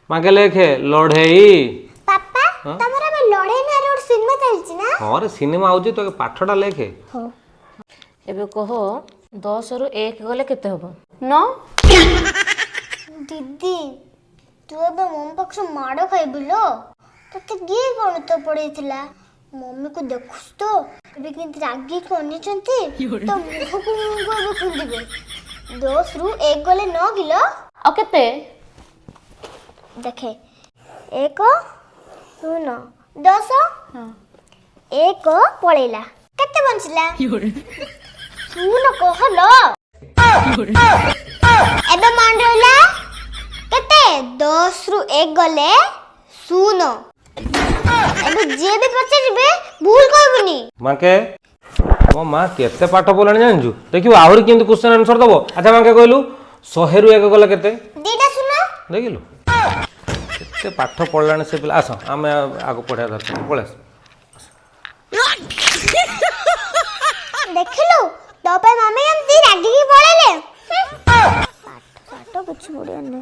माके लेखे लड़ेई पापा तमरा में लड़ाई ना रोड सिनेमा चलची ना हां रे सिनेमा आउची तो पाठटा लेखे हो एबे कह 10 रु 1 गले केते हबो 9 दीदी तू अब मम्मी पक्ष माड़ खाइबुलो तते किए कोन तो पड़ेथिला मम्मी को देखुस तो अबे किंत रागी कोनी चंती तो मुह को अबे खुंदिबे 10 रु 1 गले 9 किलो आ केते देखे 1 सुनो 10 1 पळेला केते बंचला सुनो कहलो एबे मान रहला केते 10 रु 1 गले सुनो एबे जे भी पचारिबे भूल कहबनी माके मो मां केते पाठ बोलणी जानजु देखियो आहुरी किंतु क्वेश्चन आंसर दबो अच्छा माके कहलु 100 रु 1 गला केते दीदा सुनो देखिलु केते पाठ पढलाणी से पिला आस आमे आगो पढा दरकार पळेस देखिलु तो पे मम्मी एमती रागी की पळेले पाठ कुछ बुढ़िया ने